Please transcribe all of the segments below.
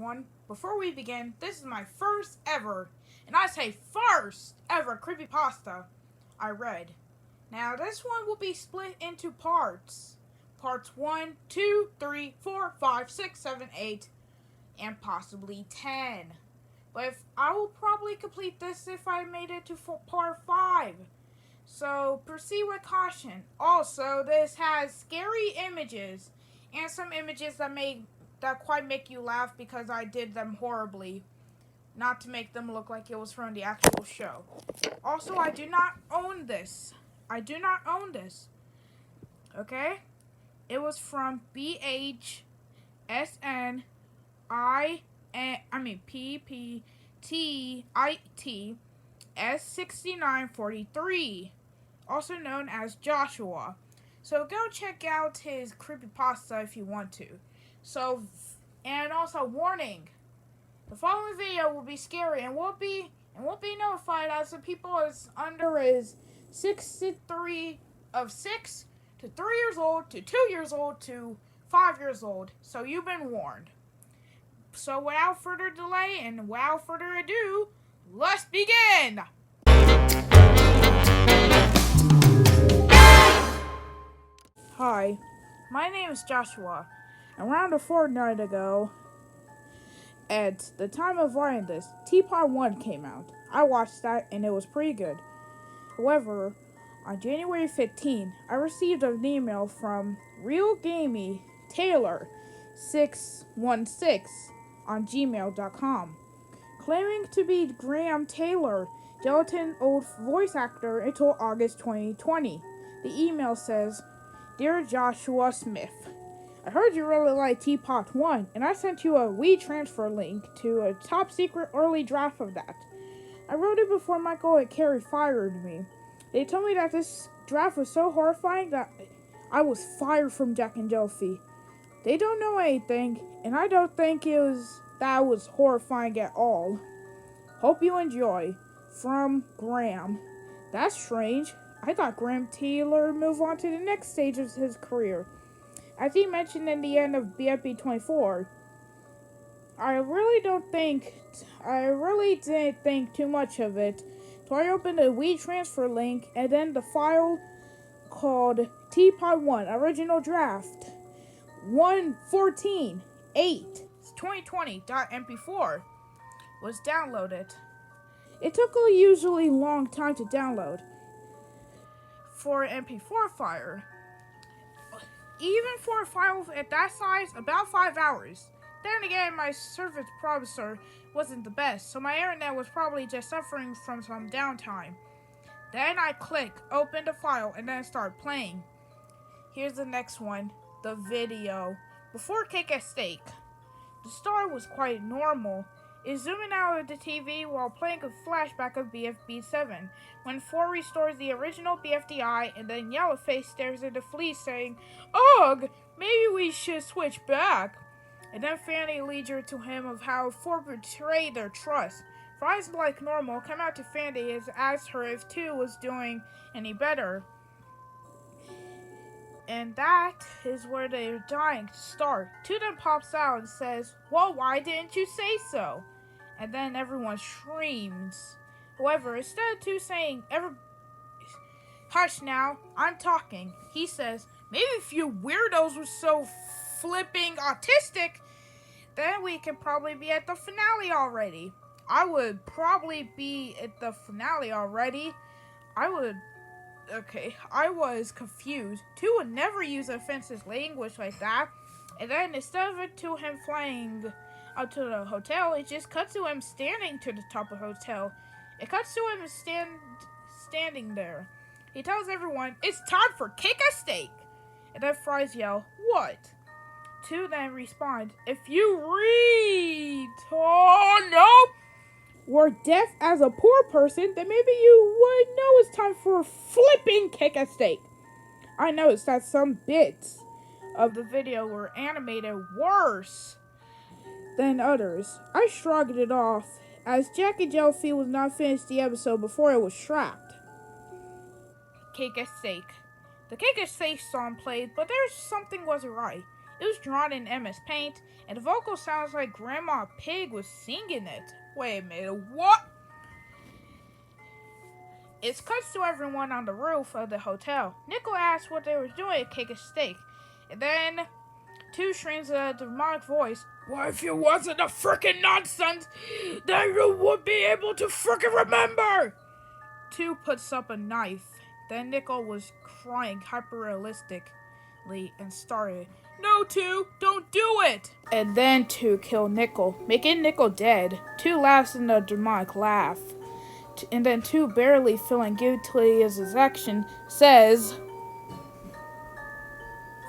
everyone. Before we begin, this is my first ever, and I say first ever, creepypasta I read. Now, this one will be split into parts. Parts 1, 2, 3, 4, 5, 6, 7, 8, and possibly 10. But I will probably complete this if I made it to part 5. So, proceed with caution. Also, this has scary images and some images that quite make you laugh because I did them horribly, not to make them look like it was from the actual show. Also, I do not own this. Okay? It was from PPTIT S6943, also known as Joshua. So go check out his creepypasta if you want to. So, and also warning, the following video will be scary and won't be notified as the people is under is 6 to 3 years old to 2 years old to 5 years old. So you've been warned. So without further delay and without further ado, let's begin! Hi, my name is Joshua. Around a fortnight ago, at the time of writing this, Teapot 1 came out. I watched that and it was pretty good. However, on January 15, I received an email from Real Gamey Taylor 616 on gmail.com, claiming to be Graham Taylor, gelatin old voice actor until August 2020. The email says, "Dear Joshua Smith, I heard you really like Teapot 1, and I sent you a WeTransfer link to a top secret early draft of that. I wrote it before Michael and Carrie fired me. They told me that this draft was so horrifying that I was fired from Jack and Jelfie. They don't know anything, and I don't think that was horrifying at all. Hope you enjoy. From Graham." That's strange. I thought Graham Taylor moved on to the next stage of his career, as he mentioned in the end of BFB 24. I really didn't think too much of it, so I opened the WeTransfer link and then the file called Teapot 1 Original Draft 114.8.2020.mp4 was downloaded. It took a usually long time to download for an MP4 file. Even for a file at that size, about 5 hours. Then again, my service processor wasn't the best, so my internet was probably just suffering from some downtime. Then I click open the file and then start playing. Here's the next one, the video. Before Cake at Steak. The start was quite normal. Is zooming out of the TV while playing a flashback of BFB7, when 4 restores the original BFDI and then Yellowface stares at the fleece saying, "Ugh, maybe we should switch back." And then Fanny leads her to him of how 4 betrayed their trust. Fries like normal come out to Fanny and asks her if 2 was doing any better. And that is where they're dying to start. 2 then pops out and says, "Well, why didn't you say so?" And then everyone screams. However, instead of 2 saying, "Hush now, I'm talking," he says, "Maybe if you weirdos were so flipping autistic, then we could probably be at the finale already." I would probably be at the finale already. I was confused. 2 would never use offensive language like that. And then instead of it to him flying up to the hotel, it just cuts to him standing to the top of the hotel. It cuts to him standing there. He tells everyone, "It's time for Cake a Steak." And then Fries yell, "What?" 2 then respond, "If you read, oh no, were deaf as a poor person, then maybe you would know it's time for flipping Cake a Steak." I noticed that some bits of the video were animated worse than others. I shrugged it off, as Jack and Jelfie was not finished the episode before it was scrapped. Cake a Steak. The Cake a Steak song played, but there's something wasn't right. It was drawn in MS Paint, and the vocal sounds like Grandma Pig was singing it. Wait a minute, what? It cuts to everyone on the roof of the hotel. Nickel asks what they were doing at Cake and Steak, and then two streams a demonic voice. Well, if you wasn't a frickin' nonsense, then you would be able to frickin' remember! Two puts up a knife. Then Nickel was crying hyper-realistically and started, No, Two, don't do it! And then Two killed Nickel, making Nickel dead. Two laughs in a demonic laugh. And then Two, barely feeling guilty as his action, says,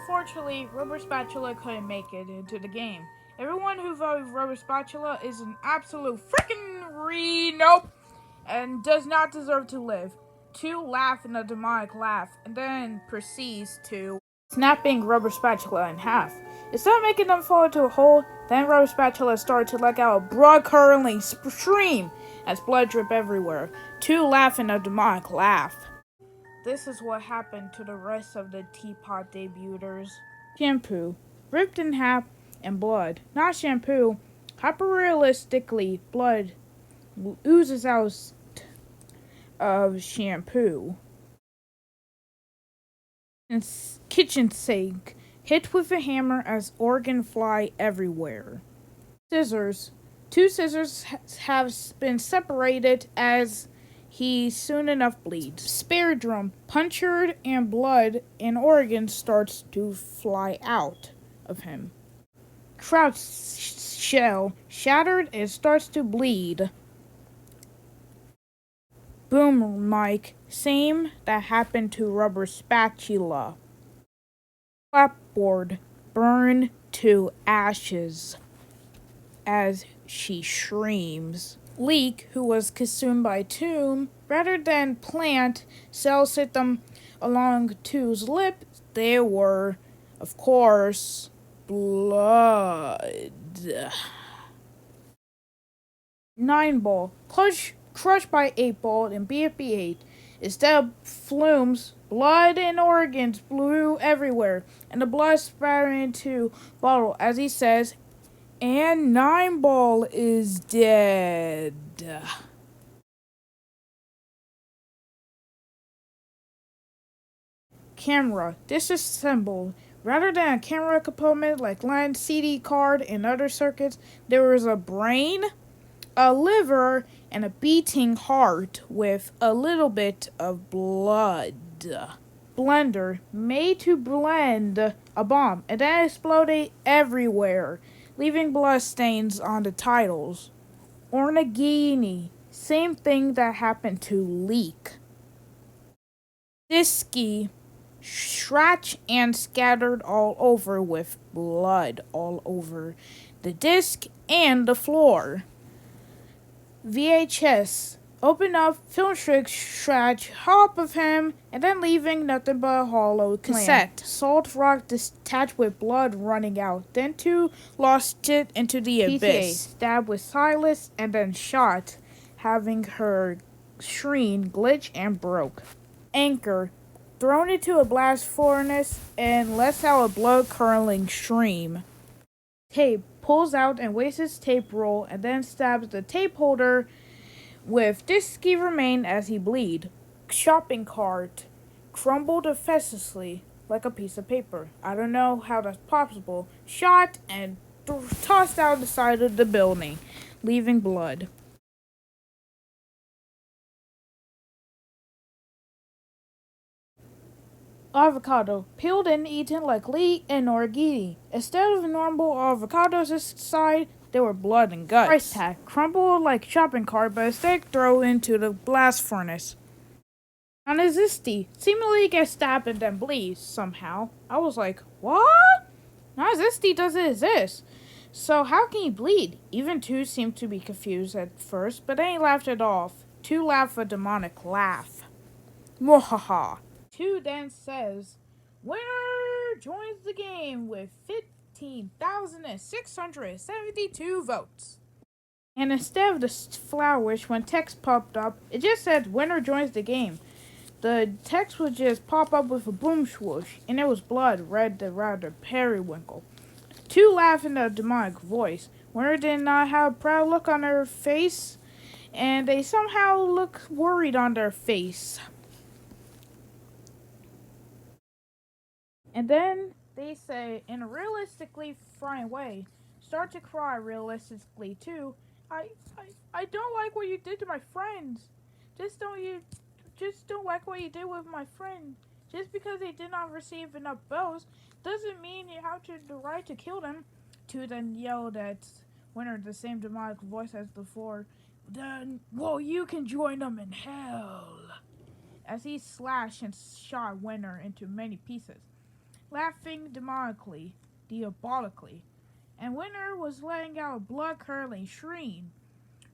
Fortunately, Rubber Spatula couldn't make it into the game. Everyone who voted Rubber Spatula is an absolute freaking nope and does not deserve to live. Two laugh in a demonic laugh and then proceeds to snapping Rubber Spatula in half. Instead of making them fall into a hole, then Rubber Spatula started to let out a blood-curdling scream as blood dripped everywhere. Two laugh in a demonic laugh. This is what happened to the rest of the Teapot debuters. Shampoo, ripped in half and blood. Not shampoo. Hyper-realistically, blood oozes out of shampoo. And kitchen sink, hit with a hammer as organ fly everywhere. Scissors. Two scissors have been separated as he soon enough bleeds. Spare drum, punctured and blood and organ starts to fly out of him. Trout shell, shattered and starts to bleed. Boom mic, same that happened to Rubber Spatula. Clapboard, burned to ashes as she screams. Leek, who was consumed by Tomb, rather than plant cells hit them along Two's lip, they were, of course, blood. 9-ball, crushed by 8-ball and BFDIA. Instead of flumes, blood and organs blew everywhere, and the blood spattered into bottle, as he says, and 9-ball is dead. Camera, disassembled. Rather than a camera component like lens, CD card, and other circuits, there was a brain, a liver, and a beating heart with a little bit of blood. Blender, made to blend a bomb, and then exploded everywhere, leaving blood stains on the titles. Ornagini, same thing that happened to Leek. Disky, scratched and scattered all over with blood all over the disc and the floor. VHS, open up, film strip scratch top of him, and then leaving nothing but a hollow cassette. Salt rock detached with blood running out. Then Two lost it into the abyss. Stabbed with Silas and then shot, having her screen glitch and broke. Anchor, thrown into a blast furnace and lets out a blood-curdling stream. Tape, pulls out and wastes his tape roll and then stabs the tape holder with disky remain as he bleed. Shopping cart, crumbled effectively like a piece of paper. I don't know how that's possible. Shot and tossed out the side of the building, leaving blood. Avocado, peeled and eaten like Lee and Orgidi. Instead of normal avocados this side, they were blood and guts. Price tag, crumbled like shopping cart, but instead thrown into the blast furnace. Nazisti, seemingly gets stabbed and then bleeds somehow. I was like, what? Nazisti doesn't exist. So how can he bleed? Even Two seemed to be confused at first, but then he laughed it off. Two laughed a demonic laugh. Mwahaha. Two then says, winner joins the game with 15,672 votes. And instead of the flower wish, when text popped up, it just said winner joins the game. The text would just pop up with a boom swoosh, and it was blood, red, the rather periwinkle. Two laughed in a demonic voice. Winter did not have a proud look on her face, and they somehow look worried on their face. And then they say, in a realistically fine way, start to cry realistically too. I, I don't like what you did to my friends. Just don't you, just don't like what you did with my friend. Just because they did not receive enough bows doesn't mean you have the right to kill them. Two then yelled at Winter the same demonic voice as before. Then, well, you can join them in hell. As he slashed and shot Winter into many pieces, laughing diabolically, and Winter was letting out a blood-curdling shriek.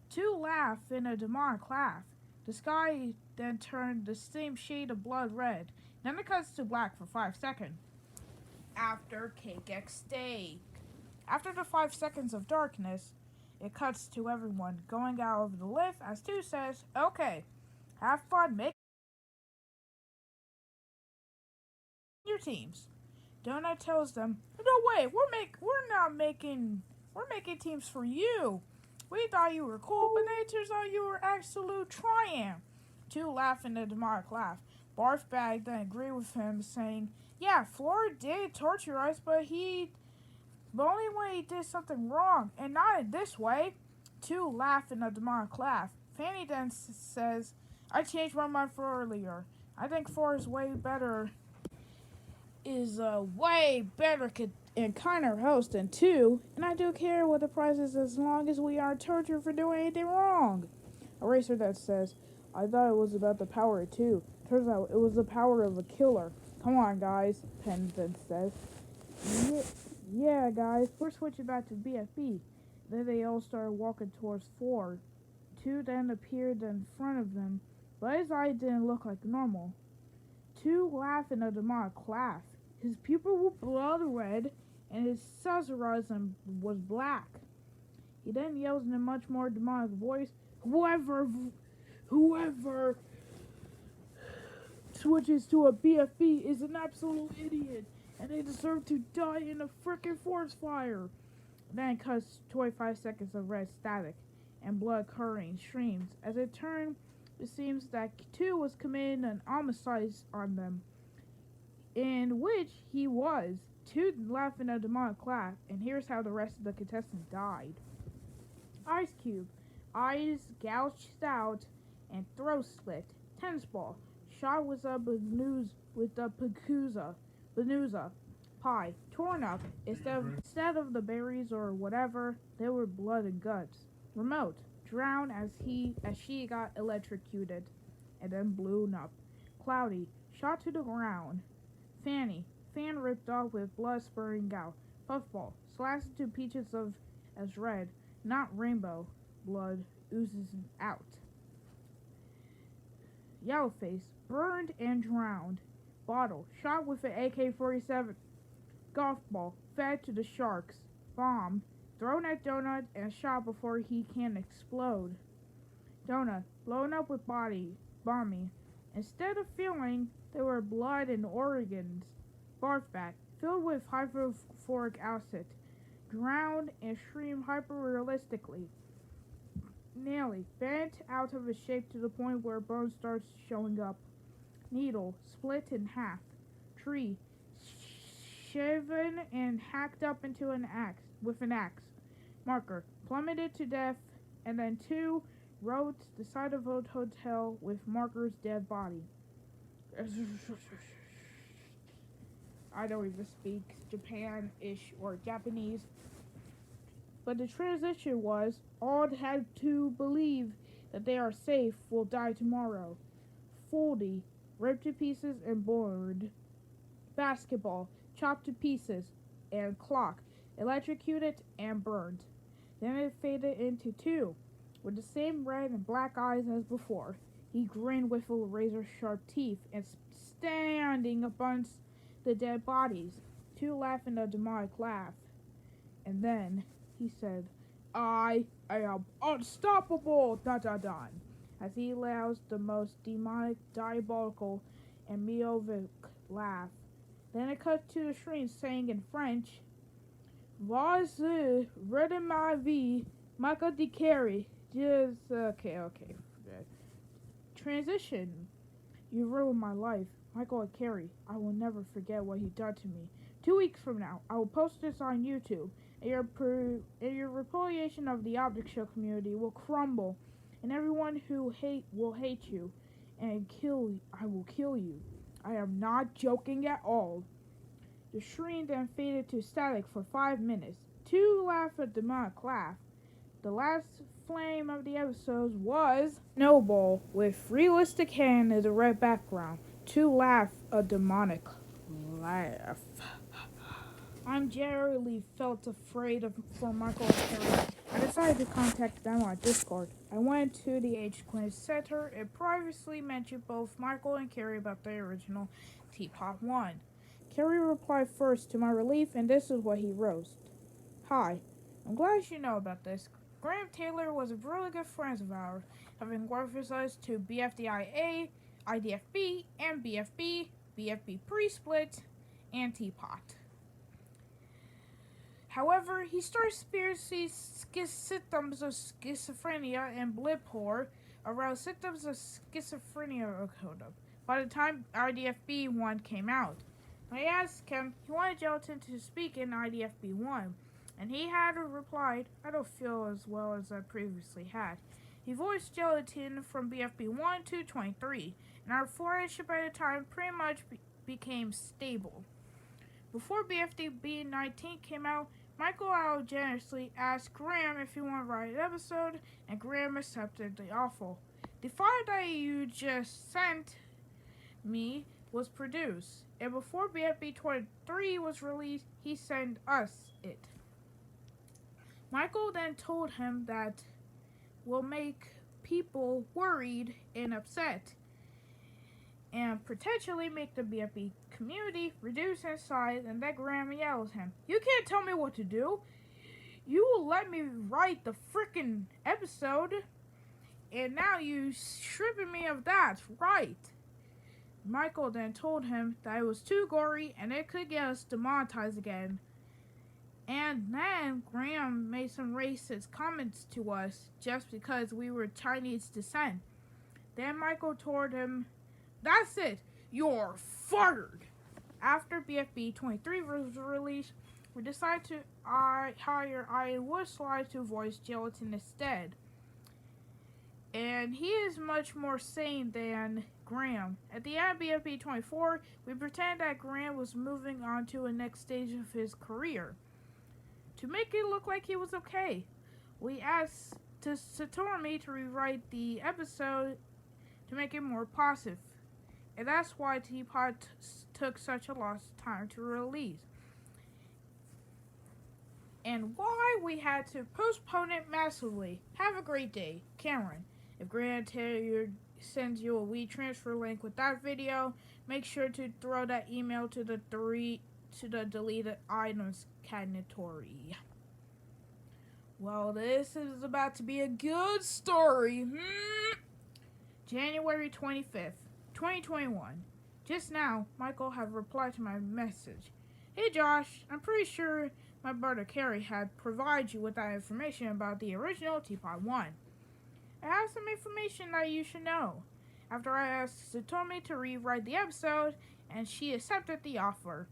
Two laughed in a demonic laugh. The sky then turned the same shade of blood red. Then it cuts to black for 5 seconds. After Cake X Steak. After the 5 seconds of darkness, it cuts to everyone going out of the lift as Two says, okay, have fun making your teams. Donut tells them, "No way, we're making teams for you. We thought you were cool, but then it turns out you were absolute triumph." Two laugh in a demonic laugh. Barfbag then agreed with him, saying, "Yeah, Floor did torture us, but only when he did something wrong, and not in this way." Two laugh in a demonic laugh. Fanny then says, "I changed my mind for earlier. I think Floor is way better and kinder host than Two, and I do care what the price is as long as we aren't tortured for doing anything wrong." Eraser that says, "I thought it was about the power of Two. Turns out it was the power of a killer. Come on, guys," Penn then says. Yeah, guys, we're switching back to BFB. Then they all started walking towards Four. Two then appeared in front of them, but his eyes didn't look like normal. Two laughed in a demonic laugh. His pupils were blood red, and his sarcasm was black. He then yells in a much more demonic voice, Whoever switches to a BFB is an absolute idiot, and they deserve to die in a frickin' forest fire." Then cuts 25 seconds of red static and blood-curdling streams. As it turned, it seems that Two was committing an homicide on them, in which he was. Two laughed in a demonic laugh, and here's how the rest of the contestants died. Ice Cube, eyes gouged out and throat slit. Tennis ball, shot with a Benusa pie, torn up. Instead of the berries or whatever, there were blood and guts. Remote, drowned as she got electrocuted, and then blown up. Cloudy, shot to the ground. Fanny, fan ripped off with blood spurting out. Puffball, slashed into pieces as red, not rainbow, blood oozes out. Yellowface, burned and drowned. Bottle, shot with an AK-47. Golf ball, fed to the sharks. Bomb, thrown at Donut and shot before he can explode. Donut, blown up with bombing. Instead of feeling, there were blood and organs. Barfback, filled with hydrofluoric acid, drowned and screamed hyper-realistically. Nearly bent out of his shape to the point where bone starts showing up. Needle, split in half. Tree, shaven and hacked up into an axe with an axe. Marker, plummeted to death, and then Two rode the side of a hotel with Marker's dead body. I don't even speak Japan-ish or Japanese. But the transition was, all had to believe that they are safe will die tomorrow. Foldy, ripped to pieces and burned. Basketball, chopped to pieces. And clock, electrocuted and burned. Then it faded into Two, with the same red and black eyes as before. He grinned with razor-sharp teeth and standing amongst the dead bodies. Two laughed in a demonic laugh. And then he said, "I am unstoppable, dun-dun-dun," as he allows the most demonic, diabolical, and Meovic laugh. Then it cut to the screen saying in French, Was Red in my V, Michael D. Carey. Just okay. Transition. You ruined my life. Michael and Carey. I will never forget what he done to me. 2 weeks from now, I will post this on YouTube, and your repudiation of the object show community will crumble, and everyone who will hate you, and I will kill you. I am not joking at all. The stream then faded to static for 5 minutes. To laugh at demonic laugh. The last flame of the episode was Snowball with realistic hand as a red background. To laugh a demonic laugh. I'm generally felt afraid for Michael and Terry. I decided to contact them on Discord. I went to the H-Queen Center and previously mentioned both Michael and Carrie about the original Teapot 1. Carrie replied first to my relief, and this is what he wrote. Hi, I'm glad you know about this. Graham Taylor was a really good friend of ours, having worked with us to BFDIA, IDFB, and BFB pre-split, and Teapot. However, he started experiencing symptoms of schizophrenia and bipolar around symptoms of schizophrenia occurred by the time IDFB 1 came out. I asked him he wanted Gelatin to speak in IDFB 1, and he had replied, I don't feel as well as I previously had. He voiced Gelatin from BFB 1 to 23, and our friendship at the time pretty much became stable. Before BFDB 19 came out, Michael Al generously asked Graham if he wanted to write an episode, and Graham accepted the offer. The file that you just sent me was produced, and before BFB 23 was released, he sent us it. Michael then told him that will make people worried and upset, and potentially make the BFB community reduce in size, and then Graham yells at him, You can't tell me what to do. You will let me write the frickin' episode, and now you stripping me of that, right? Michael then told him that it was too gory and it could get us demonetized again. And then Graham made some racist comments to us just because we were Chinese descent. Then Michael told him, That's it, you're fired. After BFB 23 was released, we decided to hire AnywaysThat to voice Gelatin instead. And he is much more sane than Graham. At the end of BFB 24, we pretended that Graham was moving on to the next stage of his career. To make it look like he was okay, we asked Satomi to rewrite the episode to make it more positive. And that's why Teapot took such a long time to release. And why we had to postpone it massively. Have a great day, Cameron. If Grant Taylor sends you a WeTransfer link with that video, make sure to throw that email to the deleted items category. Well, this is about to be a good story. January 25th, 2021. Just now, Michael had replied to my message. Hey Josh, I'm pretty sure my brother Carrie had provided you with that information about the original Teapot 1. I have some information that you should know. After I asked Satomi to rewrite the episode, and she accepted the offer.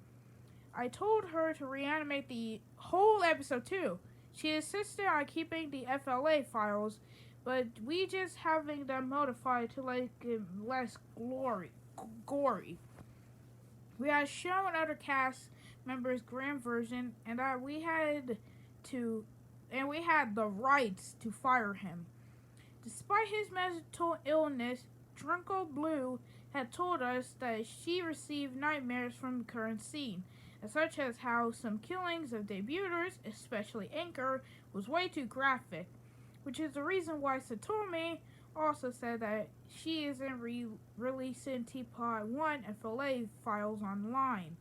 I told her to reanimate the whole episode too. She insisted on keeping the FLA files, but we just having them modified to make it less gory. We had shown other cast members' grand version, and that we had the rights to fire him. Despite his mental illness, Drunko Blue had told us that she received nightmares from the current scene, such as how some killings of debuters, especially Anchor, was way too graphic, which is the reason why Satomi also said that she isn't releasing Teapot 1 FLA files online.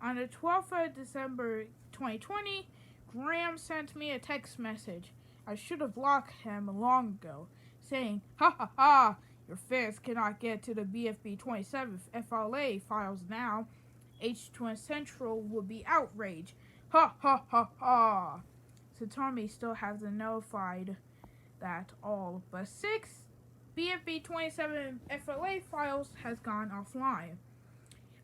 On the 12th of December 2020, Graham sent me a text message. I should have blocked him long ago, saying, Ha ha ha, your fans cannot get to the BFB 27 FLA files now. H2N Central would be outraged. Ha ha ha ha. So Tommy still hasn't notified that all but 6 BFB27 FLA files has gone offline.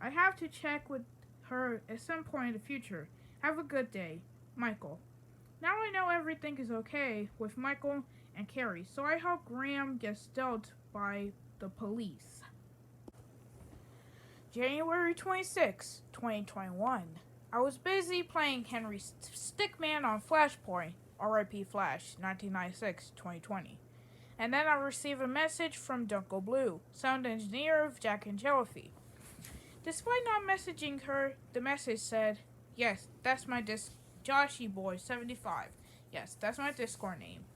I have to check with her at some point in the future. Have a good day, Michael. Now I know everything is okay with Michael and Carrie, so I hope Graham gets dealt by the police. January 26, 2021. I was busy playing Henry Stickman on Flashpoint, RIP Flash, 1996-2020. And then I received a message from Dunkel Blue, sound engineer of Jack and Jellyfy. Despite not messaging her, the message said, "Yes, that's my Joshy Boy 75. Yes, that's my Discord name.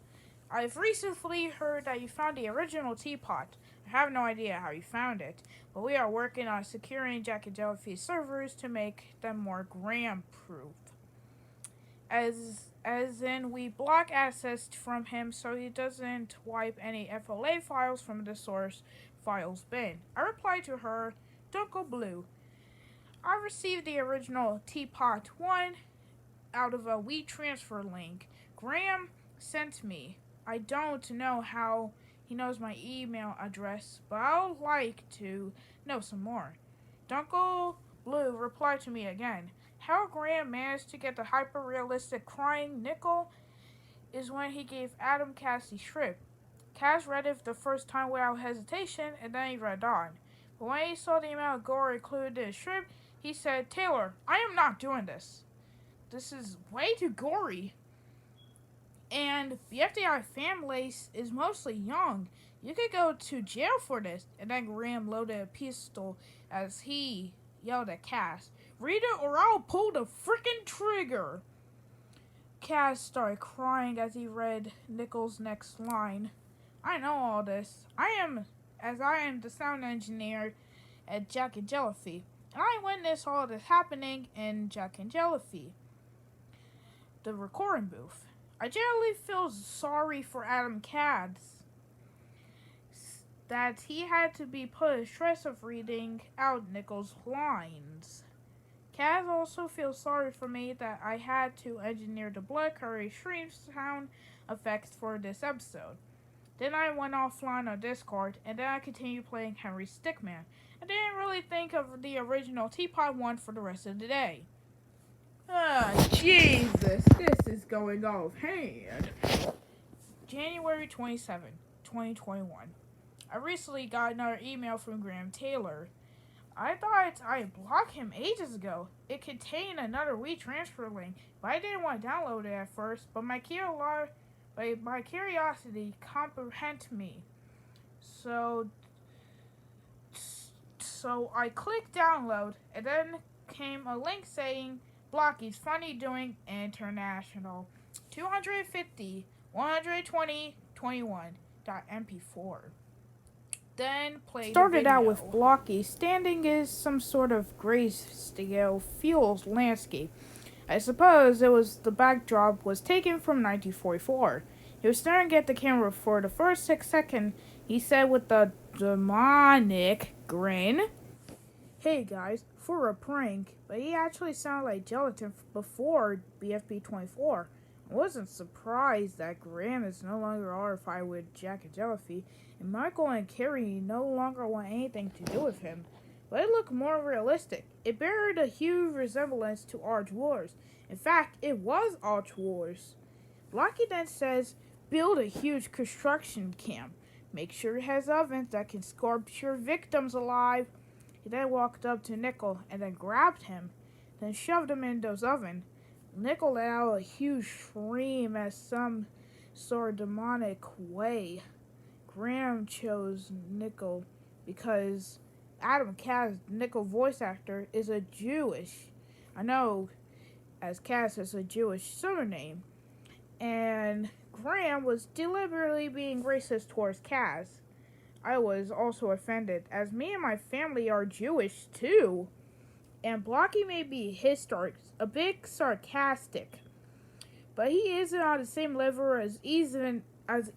I've recently heard that you found the original teapot. I have no idea how you found it, but we are working on securing Jack and Jellyfy's servers to make them more Graham-proof. As in, we block access from him so he doesn't wipe any FLA files from the source files bin." I replied to her, Dunkel Blue. I received the original Teapot 1 out of a WeTransfer link Graham sent me. I don't know how he knows my email address, but I would like to know some more. Dunkel Blue replied to me again. How Graham managed to get the hyper-realistic crying nickel is when he gave Adam Cass the script. Cass read it the first time without hesitation, and then he read on. But when he saw the amount of gore included in the script, he said, "Taylor, I am not doing this. This is way too gory. And the BFDIA family is mostly young. You could go to jail for this." And then Graham loaded a pistol as he yelled at Cass, "Read it or I'll pull the frickin' trigger." Cass started crying as he read Nickel's next line. I know all this. I am the sound engineer at Jack and Jellyfy, and I witnessed all this happening in Jack and Jellyfy, the recording booth. I generally feel sorry for Adam Cass, that he had to be put in stress of reading out Nickel's lines. Cass also feels sorry for me that I had to engineer the Blood Curry stream sound effects for this episode. Then I went offline on Discord, and then I continued playing Henry Stickman. I didn't really think of the original Teapot 1 for the rest of the day. Jesus, this is going off hand. January 27, 2021. I recently got another email from Graham Taylor. I thought I blocked him ages ago. It contained another WeTransfer link, but I didn't want to download it at first, but my curiosity comprehended me. So I clicked download, and then came a link saying Blocky's Funny Doing International 250 120 21.mp4. Then played started out with Blocky standing as some sort of grayscale fields landscape. I suppose it was the backdrop was taken from 1944. He was staring at the camera for the first 6 seconds. He said with a demonic grin, "Hey guys, for a prank." But he actually sounded like gelatin before BFB24. I wasn't surprised that Graham is no longer horrified with Jack and Jellyfy, and Michael and Carrie no longer want anything to do with him. But it looked more realistic. It bears a huge resemblance to Arch Wars. In fact, it was Arch Wars. Blocky then says, "Build a huge construction camp. Make sure it has ovens that can sculpture victims alive." He then walked up to Nickel and then grabbed him, then shoved him in those ovens. Nickel let out a huge scream as some sort of demonic way. Graham chose Nickel because Adam Cass, Nickel voice actor, is a Jewish. I know, as Cass is a Jewish surname. And Graham was deliberately being racist towards Cass. I was also offended, as me and my family are Jewish too. And Blocky may be a bit sarcastic, but he isn't on the same level as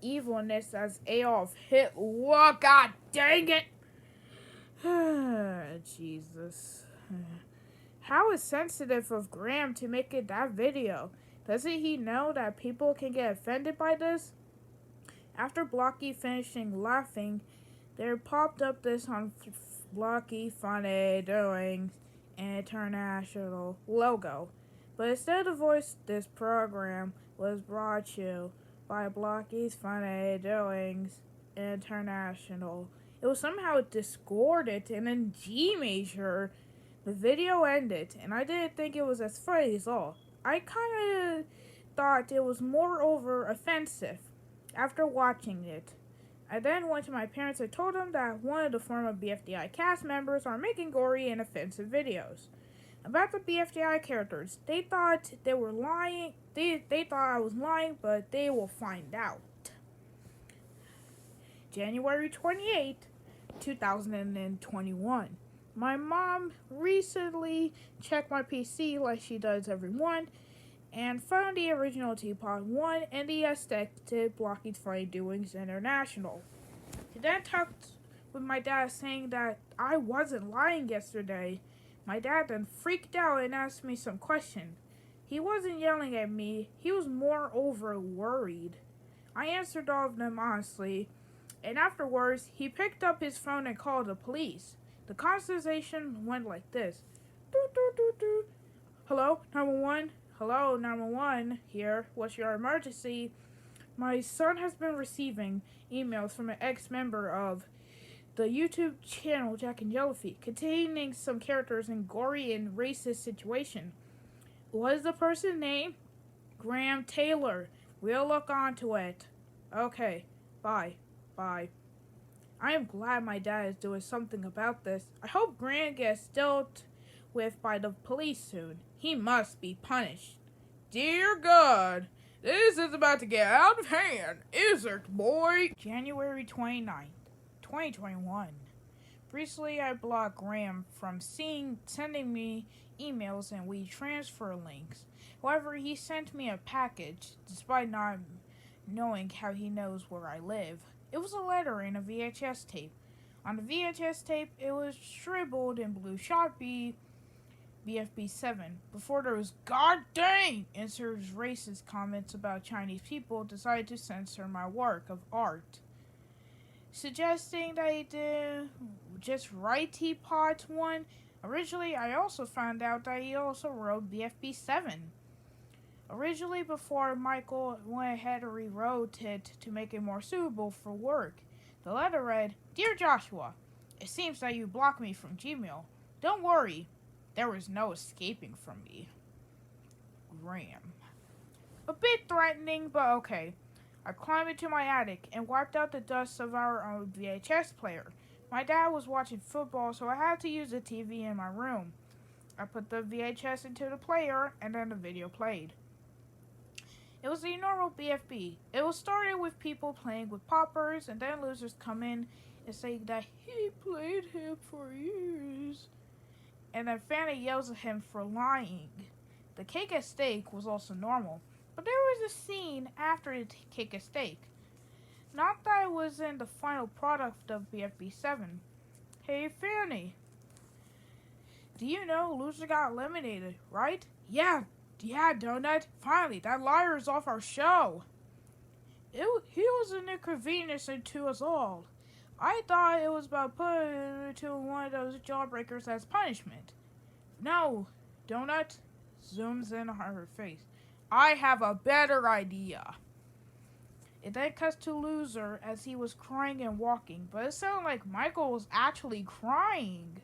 evilness as Adolf Hitler. God dang it! Jesus. How is sensitive of Graham to make it that video? Doesn't he know that people can get offended by this? After Blocky finishing laughing, there popped up this on Blocky Funny Doings International logo. But instead of voice, this program was brought to you by Blocky's Funny Doings International. It was somehow discordant and in G major. The video ended, and I didn't think it was as funny as all. I kind of thought it was moreover offensive after watching it. I then went to my parents and told them that one of the former BFDI cast members are making gory and offensive videos. About the BFDI characters, they thought they were lying. They thought I was lying, but they will find out. January 28th, 2021. My mom recently checked my PC like she does every one and found the original Teapot 1 and the aesthetic Blocky's Funny Doings International. She then talked with my dad saying that I wasn't lying yesterday. My dad then freaked out and asked me some questions. He wasn't yelling at me, he was moreover worried. I answered all of them honestly, and afterwards he picked up his phone and called the police. The conversation went like this. Doo, doo, doo, doo. Hello, 911? Hello, 911 here. What's your emergency? My son has been receiving emails from an ex-member of the YouTube channel Jack and Jellowfeet containing some characters in gory and racist situation. What is the person's name? Graham Taylor. We'll look onto it. Okay, bye. I am glad my dad is doing something about this. I hope Graham gets dealt with by the police soon. He must be punished. Dear God, this is about to get out of hand, isn't it, boy? January 29th, 2021. Recently, I blocked Graham from sending me emails and WeTransfer links. However, he sent me a package, despite not knowing how he knows where I live. It was a letter in a VHS tape. On the VHS tape, it was scribbled in blue Sharpie, BFB7. Before there was "God dang" inserts racist comments about Chinese people, decided to censor my work of art, suggesting that he did just write Teapot 1. Originally, I also found out that he also wrote BFB7. Originally, before Michael went ahead and rewrote it to make it more suitable for work. The letter read, Dear Joshua, it seems that you blocked me from Gmail. Don't worry, there was no escaping from me. Graham. A bit threatening, but okay. I climbed into my attic and wiped out the dust of our own VHS player. My dad was watching football, so I had to use the TV in my room. I put the VHS into the player, and then the video played. It was the normal BFB. It was started with people playing with poppers, and then losers come in and say that he played him for years. And then Fanny yells at him for lying. The cake at stake was also normal, but there was a scene after the cake at stake. Not that it was in the final product of BFB7. Hey Fanny, do you know loser got eliminated, right? Yeah, Donut. Finally, that liar is off our show. He was an inconvenience to us all. I thought it was about putting him to one of those jawbreakers as punishment. No, Donut zooms in on her face. I have a better idea. It then cuts to Loser as he was crying and walking, but it sounded like Michael was actually crying.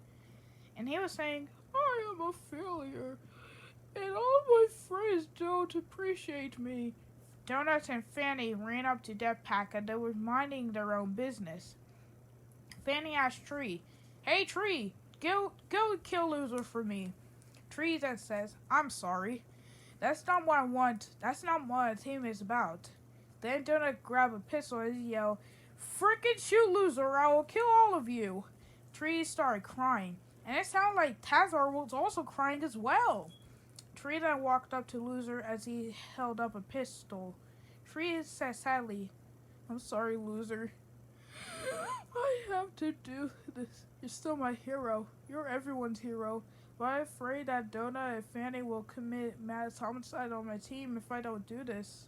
And he was saying, I am a failure. And all my friends don't appreciate me. Donuts and Fanny ran up to Deathpack and they were minding their own business. Fanny asked Tree, Hey Tree, go kill Loser for me. Tree then says, I'm sorry. That's not what I want. That's not what a team is about. Then Donut grabbed a pistol and yelled, Frickin' shoot Loser or I will kill all of you. Tree started crying. And it sounded like Tazar was also crying as well. Tree then walked up to Loser as he held up a pistol. Tree said sadly, I'm sorry, Loser. I have to do this. You're still my hero. You're everyone's hero. but I'm afraid that Donna and Fanny will commit mass homicide on my team if I don't do this.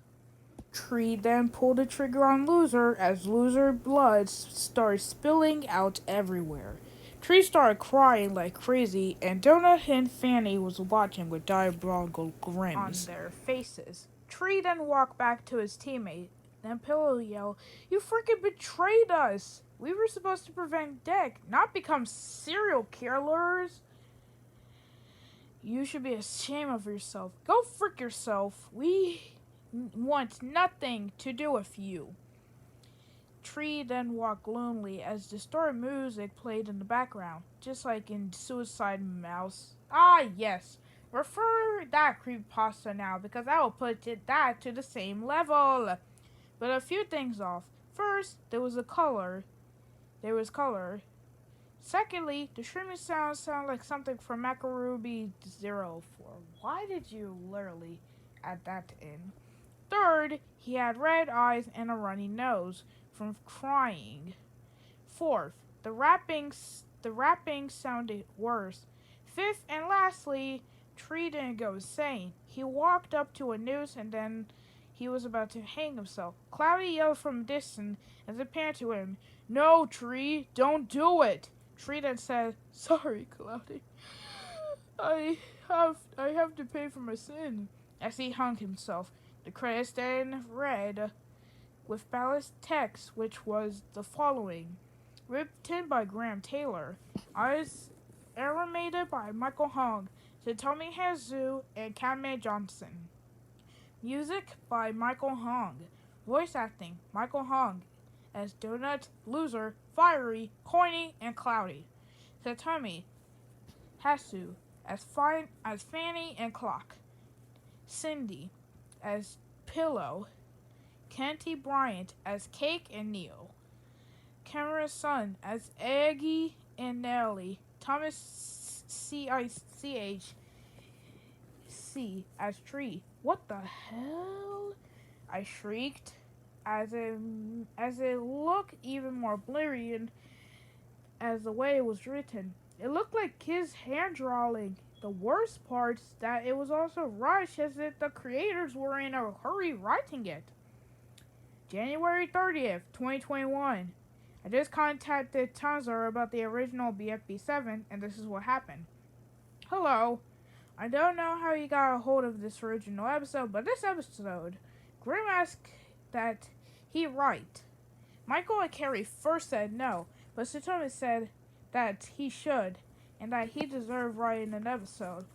Tree then pulled the trigger on Loser as Loser blood started spilling out everywhere. Tree started crying like crazy, and Donut and Fanny was watching with diabolical grins on their faces. Tree then walked back to his teammate, and Pillow yelled, "You freaking betrayed us! We were supposed to prevent Dick, not become serial killers! You should be ashamed of yourself. Go frick yourself. We want nothing to do with you." Tree then walked gloomily as distorted music played in the background, just like in Suicide Mouse. Ah, yes. Refer that creepypasta now, because I will put that to the same level. But a few things off. First, there was color. Secondly, the streaming sound like something from Macaruby 04. Why did you literally add that in? Third, he had red eyes and a runny nose from crying. Fourth, the rapping sounded worse. Fifth and lastly, Tree didn't go insane. He walked up to a noose and then he was about to hang himself. Cloudy yelled from a distance as it panned to him, "No, Tree, don't do it." Tree then said, "Sorry, Cloudy. I have to pay for my sin," as he hung himself. The credits then read with balanced text, which was the following: written by Graham Taylor, eyes animated by Michael Hong, Satomi Hazu, and Catman Johnson. Music by Michael Hong. Voice acting, Michael Hong as Donut, Loser, Fiery, Coiny, and Cloudy. Satomi Hasu as Fanny and Clock. Cindy as Pillow. Kenty Bryant as Cake and Neil. Cameron Sun as Aggie and Nellie. Thomas CICHC as Tree. What the hell? I shrieked as it looked even more blurry and as the way it was written. It looked like his hand drawing. The worst part is that it was also rushed as if the creators were in a hurry writing it. January 30th, 2021. I just contacted Tanzer about the original BFB7, and this is what happened. Hello. I don't know how you got a hold of this original episode, but this episode, Grim asked that he write. Michael and Carrie first said no, but Satomi said that he should, and that he deserved writing an episode.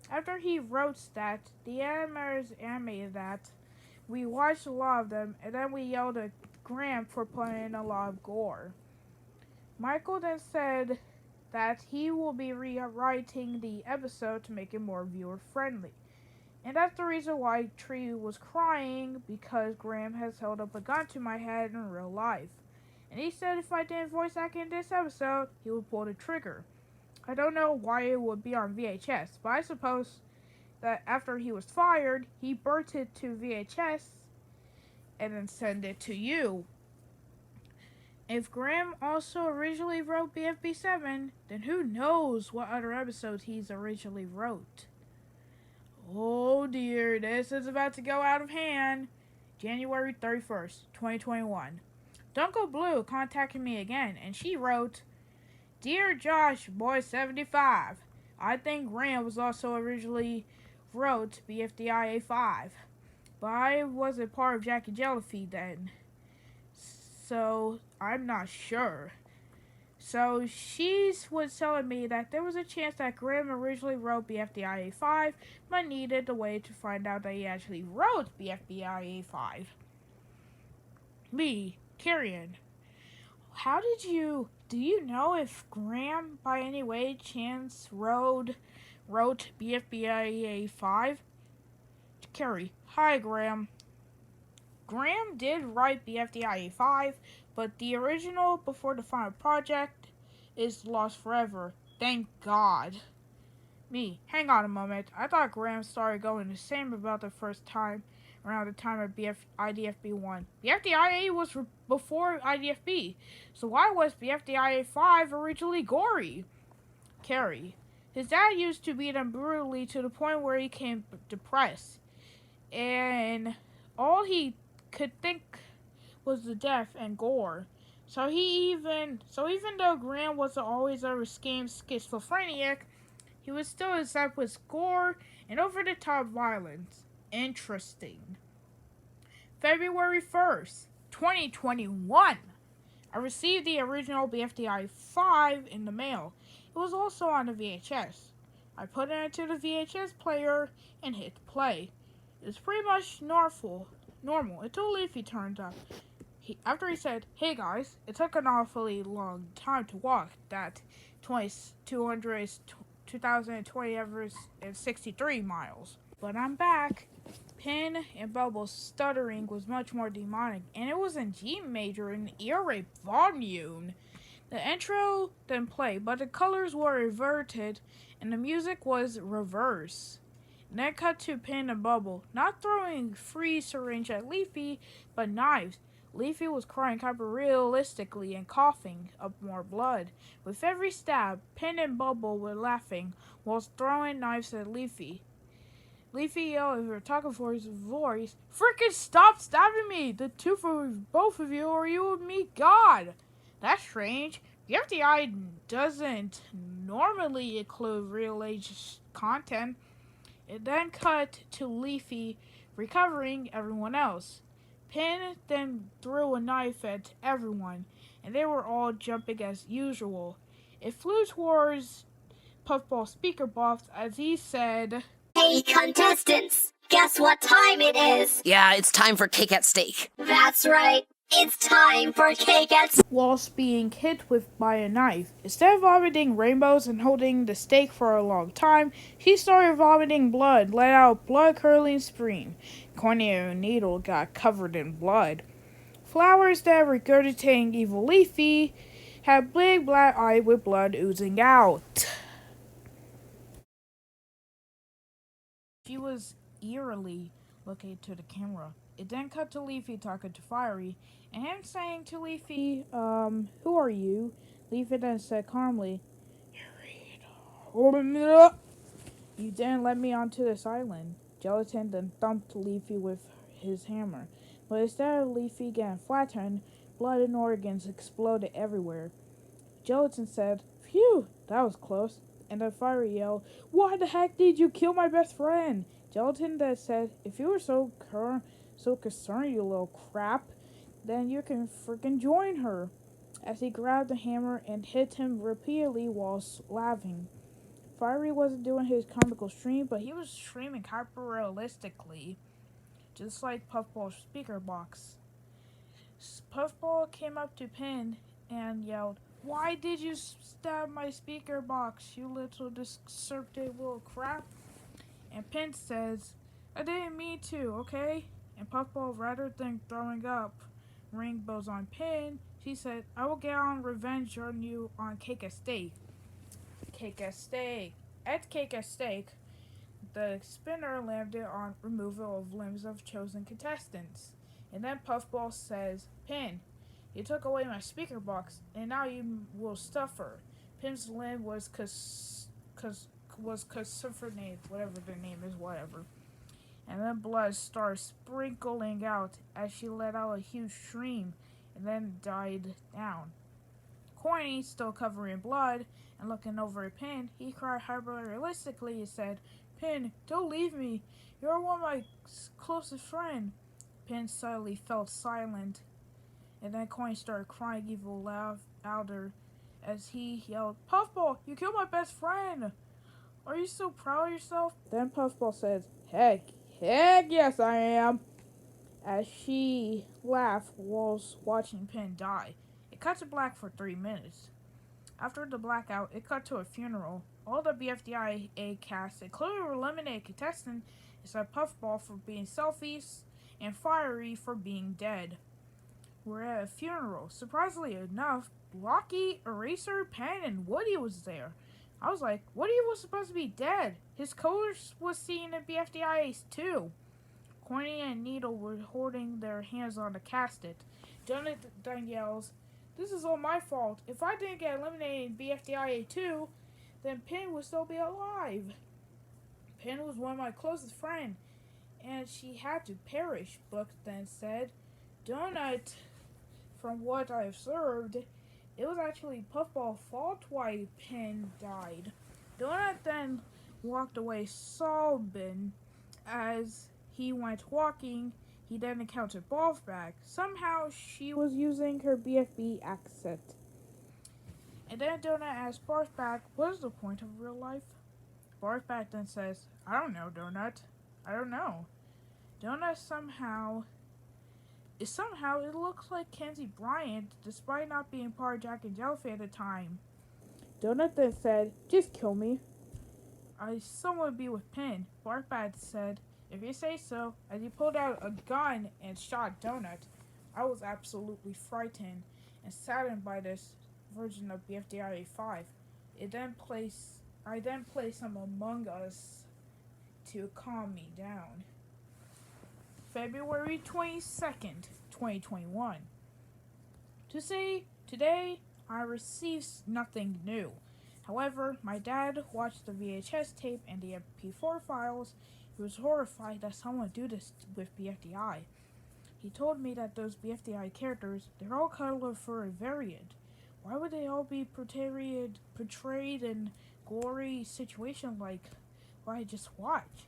After he wrote that, the animators animated that. We watched a lot of them, and then we yelled at Graham for putting in a lot of gore. Michael then said that he will be rewriting the episode to make it more viewer-friendly. And that's the reason why Tree was crying, because Graham has held up a gun to my head in real life. And he said if I didn't voice act in this episode, he would pull the trigger. I don't know why it would be on VHS, but I suppose that after he was fired, he burnt it to VHS and then sent it to you. If Graham also originally wrote BFB7, then who knows what other episodes he's originally wrote. Oh dear, this is about to go out of hand. January 31st, 2021. Dunko Blue contacted me again, and she wrote, "Dear Josh, boy 75, I think Graham was also originally wrote BFDIA 5, but I wasn't part of Jack and Jellyfeed then, so I'm not sure." So she was telling me that there was a chance that Graham originally wrote BFDIA 5, but needed a way to find out that he actually wrote BFDIA 5. Me, Carrion. Do you know if Graham by any way chance wrote BFDIA 5? Carrie, hi Graham. Graham did write BFDIA 5, but the original before the final project is lost forever. Thank God. Me, hang on a moment. I thought Graham started going the same about the first time around the time of IDFB 1. BFDIA was before IDFB, so why was BFDIA 5 originally gory? Carrie, His dad used to beat him brutally to the point where he became depressed. And all he could think was the death and gore. So even though Grant wasn't always a schizophrenic, he was still obsessed with gore and over-the-top violence. Interesting. February 1st, 2021. I received the original BFDIA 5 in the mail. It was also on the VHS. I put it into the VHS player and hit play. It was pretty much normal until Leafy turned up. After he said, "Hey guys, it took an awfully long time to walk that 2,063 miles. But I'm back." Pin and Bubble's stuttering was much more demonic, and it was in G major in ear rape volume. The intro didn't play, but the colors were reverted, and the music was reverse. And then cut to Pin and Bubble, not throwing free syringe at Leafy, but knives. Leafy was crying hyper-realistically and coughing up more blood. With every stab, Pin and Bubble were laughing, whilst throwing knives at Leafy. Leafy yelled in her talking voice, "Frickin' stop stabbing me! The two for both of you, or you will meet God!" That's strange. The FBI doesn't normally include real-age content. It then cut to Leafy recovering everyone else. Pin then threw a knife at everyone, and they were all jumping as usual. It flew towards Puffball's speaker box as he said, "Hey contestants, guess what time it is?" "Yeah, it's time for cake at steak." "That's right, it's time for cake at steak." Whilst being hit by a knife. Instead of vomiting rainbows and holding the steak for a long time, she started vomiting blood, let out a blood-curdling scream. Cornea and Needle got covered in blood. Flowers that regurgitating evil Leafy had big black eyes with blood oozing out. She was eerily looking to the camera. It then cut to Leafy talking to Fiery, and him saying to Leafy, "Who are you?" Leafy then said calmly, "You didn't let me onto this island." Gelatin then thumped Leafy with his hammer, but instead of Leafy getting flattened, blood and organs exploded everywhere. Gelatin said, "Phew, that was close." And then Fiery yelled, "Why the heck did you kill my best friend?" Gelatin then said, "If you were so concerned, you little crap, then you can freaking join her." As he grabbed the hammer and hit him repeatedly while laughing. Fiery wasn't doing his comical stream, but he was streaming hyper-realistically, just like Puffball's speaker box. Puffball came up to Pin and yelled, "Why did you stab my speaker box, you little disruptive little crap?" And Pin says, "I didn't mean to, okay?" And Puffball, rather than throwing up rainbows on Pin, she said, "I will get on revenge on you on Cake at Steak." Cake at Steak. At Cake at Steak, the spinner landed on removal of limbs of chosen contestants. And then Puffball says, "Pin, you took away my speaker box, and now you will suffer." Pin's limb was crucifernated, whatever their name is, whatever. And then blood started sprinkling out as she let out a huge scream, and then died down. Corny, still covered in blood and looking over at Pin, he cried hyper-realistically and said, "Pin, don't leave me. You're one of my closest friends." Pin suddenly fell silent, and then Corny started crying even louder as he yelled, "Puffball, you killed my best friend. Are you so proud of yourself?" Then Puffball says, Heck yes I am," as she laughed whilst watching Pin die. It cut to black for 3 minutes. After the blackout, it cut to a funeral. All the BFDIA cast, including eliminated contestants, except Puffball for being selfies and Fiery for being dead, were at a funeral. Surprisingly enough, Blocky, Eraser, Pen, and Woody was there. I was like, Woody was supposed to be dead. His coach was seen in BFDIAs too. Corny and Needle were holding their hands on the casket. Jonathan yells, "This is all my fault. If I didn't get eliminated in BFDIA 2, then Pin would still be alive. Pin was one of my closest friends, and she had to perish, Book then said. Donut, from what I observed, it was actually Puffball's fault why Pin died. Donut then walked away sobbing. As he went walking, he then encountered Ballsback. Somehow she was using her BFB accent. And then Donut asked Barfback, what is the point of real life? Barfback then says, I don't know, Donut. I don't know. Donut somehow it looks like Kenzie Bryant, despite not being part of Jack and Jellyfish at the time. Donut then said, just kill me. I still want to be with Pin. Barfback said, if you say so, as he pulled out a gun and shot Donut. I was absolutely frightened and saddened by this version of BFDIA 5. I then played some Among Us to calm me down. February 22nd, 2021. Today, I received nothing new. However, my dad watched the VHS tape and the MP4 files. He was horrified that someone would do this with BFDI. He told me that those BFDI characters, they're all colored for a variant. Why would they all be portrayed in gory situations like what I just watched?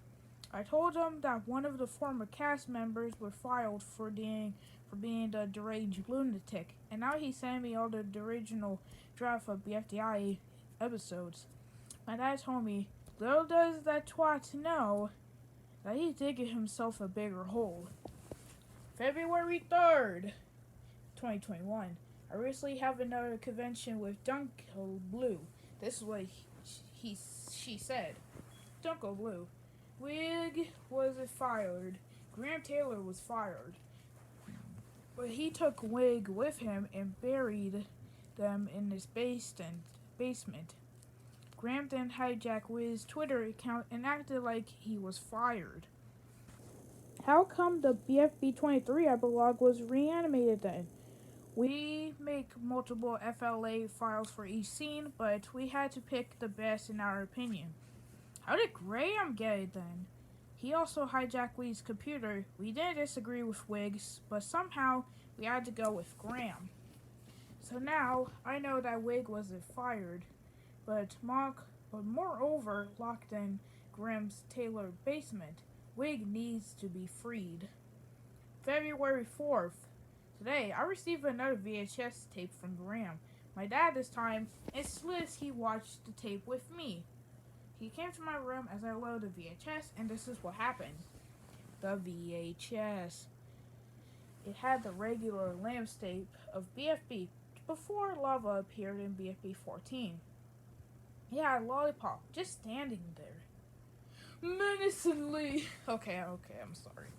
I told him that one of the former cast members were filed for being the deranged lunatic, and now he sent me all the original draft of BFDI episodes. My dad told me, little does that twat know that he's digging himself a bigger hole. February 3rd, 2021. I recently have another convention with Dunko Blue. This is what she said. Dunko Blue. Wig was fired. Graham Taylor was fired. But he took Wig with him and buried them in his basement. Graham then hijacked Wig's Twitter account and acted like he was fired. How come the BFB23 epilogue was reanimated then? We make multiple FLA files for each scene, but we had to pick the best in our opinion. How did Graham get it then? He also hijacked Wig's computer. We didn't disagree with Wig's, but somehow we had to go with Graham. So now I know that Wig wasn't fired, but moreover locked in Graham's Taylor basement. Wig needs to be freed. February 4th. Today, I received another VHS tape from Graham. My dad this time insists he watched the tape with me. He came to my room as I loaded the VHS, and this is what happened. The VHS. It had the regular lamp tape of BFB before Lava appeared in BFB 14. He had Lollipop just standing there. Menacingly. Okay, I'm sorry.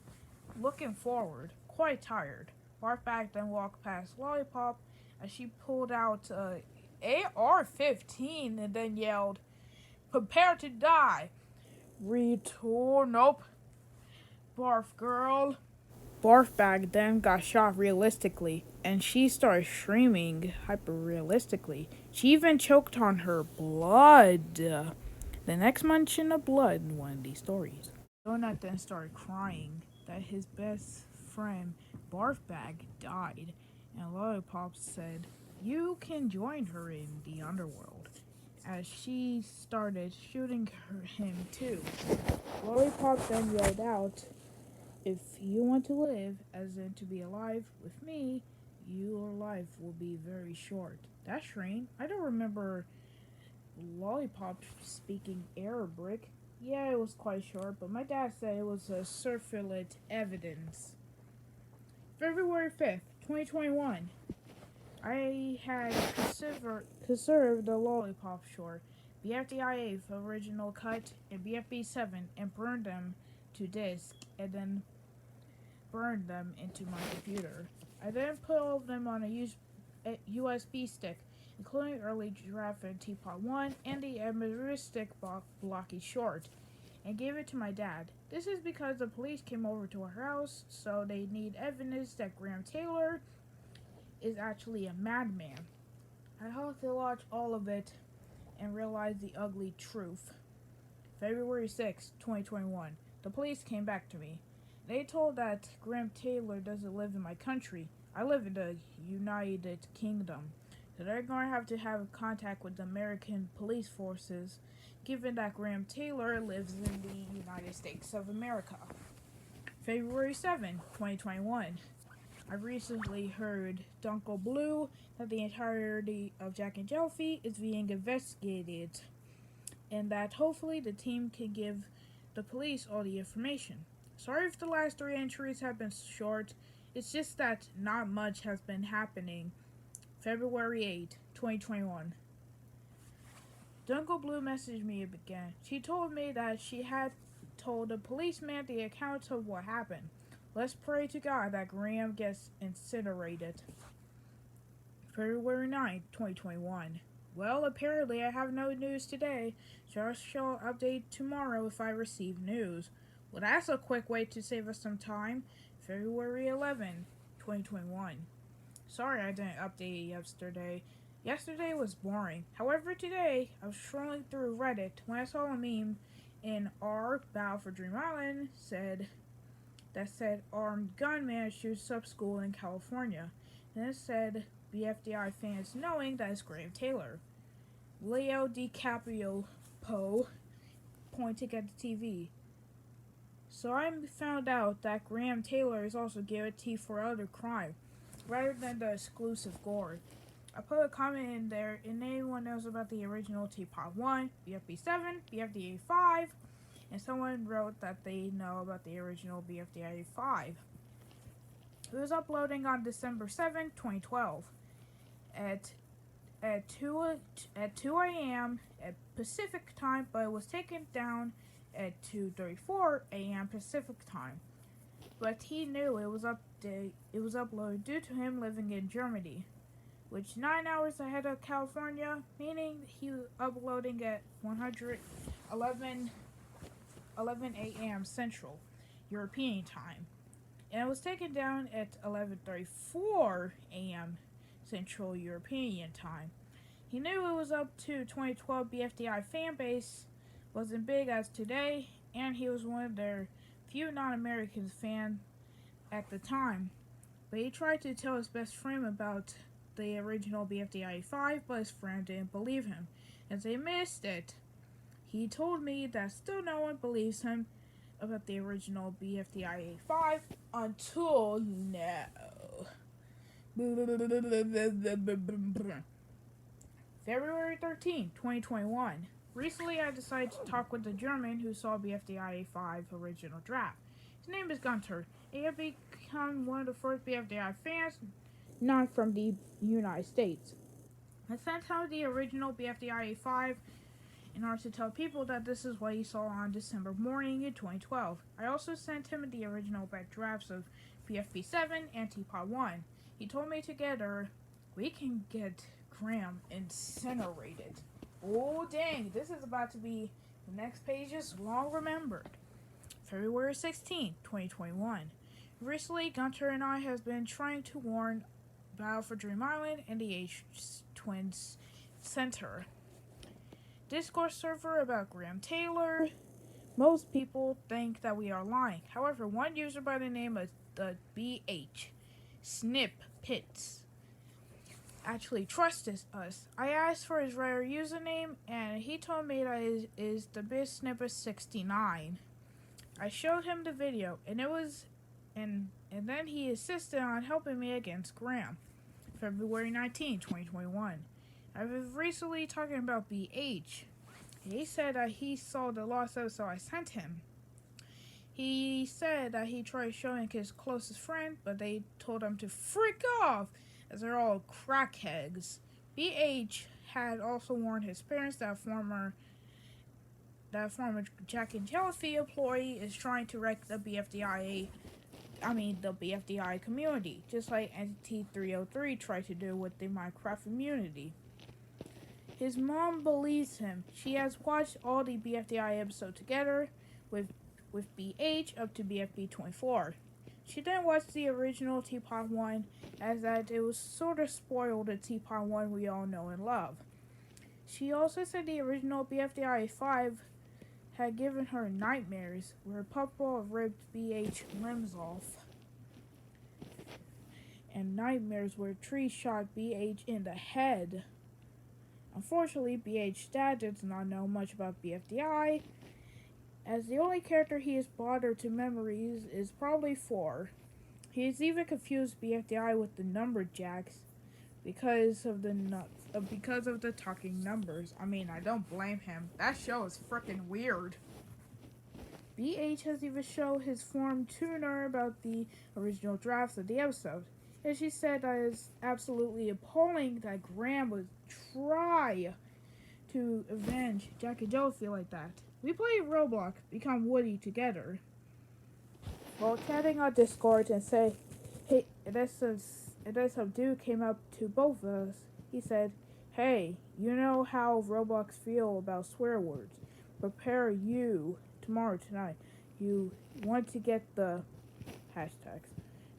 Looking forward, quite tired. Barfback then walked past Lollipop as she pulled out AR-15 and then yelled, prepare to die. Nope. Barf girl. Barfback then got shot realistically, and she started screaming hyper-realistically. She even choked on her blood. The next mention of blood in one of these stories. Donut then started crying that his best friend Barfback died, and Lollipop said, you can join her in the underworld, as she started shooting him too. Lollipop then yelled out, if you want to live, as in to be alive, with me, your life will be very short. That's strange. I don't remember Lollipop speaking Arabic. Yeah, it was quite short, but my dad said it was a surfeit evidence. February 5th, 2021. I had conserved the Lollipop short, BFDIA original cut, and BFB7, and burned them to disk, and then burned them into my computer. I then put all of them on a USB stick, including early draft and Teapot 1 and the Ameristic Blocky short, and gave it to my dad. This is because the police came over to our house, so they need evidence that Graham Taylor is actually a madman. I have to watch all of it and realized the ugly truth. February 6, 2021. The police came back to me. They told that Graham Taylor doesn't live in my country. I live in the United Kingdom. So they're going to have contact with the American police forces, given that Graham Taylor lives in the United States of America. February 7, 2021. I recently heard Dunkel Blue that the entirety of Jack and Jellyfy is being investigated, and that hopefully the team can give the police all the information. Sorry if the last 3 entries have been short, it's just that not much has been happening. February 8, 2021. Dunkel Blue messaged me again. She told me that she had told the policeman the account of what happened. Let's pray to God that Graham gets incinerated. February 9, 2021. Well, apparently I have no news today, so I shall update tomorrow if I receive news. Well, that's a quick way to save us some time. February 11, 2021. Sorry I didn't update yesterday. Yesterday was boring. However, today I was scrolling through Reddit when I saw a meme in R Battle for Dream Island that said armed gunman shoots up school in California. Then it said BFDI fans knowing that it's Graham Taylor. Leo DiCaprio Poe pointing at the TV. So I found out that Graham Taylor is also guilty for other crime, rather than the exclusive gore. I put a comment in there, and anyone knows about the original Teapot 1, BFB7, BFDIA 5, and someone wrote that they know about the original BFDIA 5. It was uploading on December 7, 2012, at 2 a.m. at Pacific time, but it was taken down at 2:34 a.m. Pacific time. But he knew it was uploaded due to him living in Germany, which 9 hours ahead of California, meaning he was uploading at 11 a.m. Central European time. And it was taken down at 11:34 a.m. Central European time. He knew it was up to 2012 BFDI fan base wasn't big as today, and he was one of their few non-American fans at the time. But he tried to tell his best friend about the original BFDIA 5, but his friend didn't believe him, as they missed it. He told me that still no one believes him about the original BFDIA 5 until now. February 13, 2021. Recently I decided to talk with the German who saw BFDIA 5 original draft. His name is Gunter. He had become one of the first BFDI fans not from the United States. I sent him the original BFDIA 5 in order to tell people that this is what he saw on December morning in 2012. I also sent him the original back drafts of BFB7 and Teapot 1. He told me together, we can get Graham incinerated. Oh dang, this is about to be the next page is long remembered. February 16, 2021. Recently, Gunter and I have been trying to warn Battle for Dream Island and the H-Twins Center Discord server about Graham Taylor. Most people think that we are lying. However, one user by the name of the BH Snip Pits actually trusted us. I asked for his rare username, and he told me that it is the BizSnipper69. I showed him the video, and then he insisted on helping me against Graham. February 19, 2021. I was recently talking about BH. He said that he saw the lost episode I sent him. He said that he tried showing his closest friend, but they told him to freak off, as they're all crackheads. BH had also warned his parents that former Jack and Jellyfy employee is trying to wreck the BFDIA community, just like Entity 303 tried to do with the Minecraft immunity. His mom believes him. She has watched all the BFDI episodes together with BH up to BFB 24. She didn't watch the original Teapot 1, as that it was sort of spoiled the Teapot 1 we all know and love. She also said the original BFDIA 5 had given her nightmares where Puffball ripped BH limbs off, and nightmares where Tree shot BH in the head. Unfortunately, BH's dad does not know much about BFDI, as the only character he has bothered to memories is probably 4. He has even confused BFDI with the Numberjacks because of the talking numbers. I mean, I don't blame him. That show is freaking weird. BH has even shown his form tuner about the original drafts of the episode. And she said that it's absolutely appalling that Graham would try to avenge Jack and Josie like that. We played Roblox, Become Woody together. While chatting on Discord and say, hey, some dude came up to both of us. He said, hey, you know how Roblox feel about swear words. Prepare you tonight. You want to get the hashtags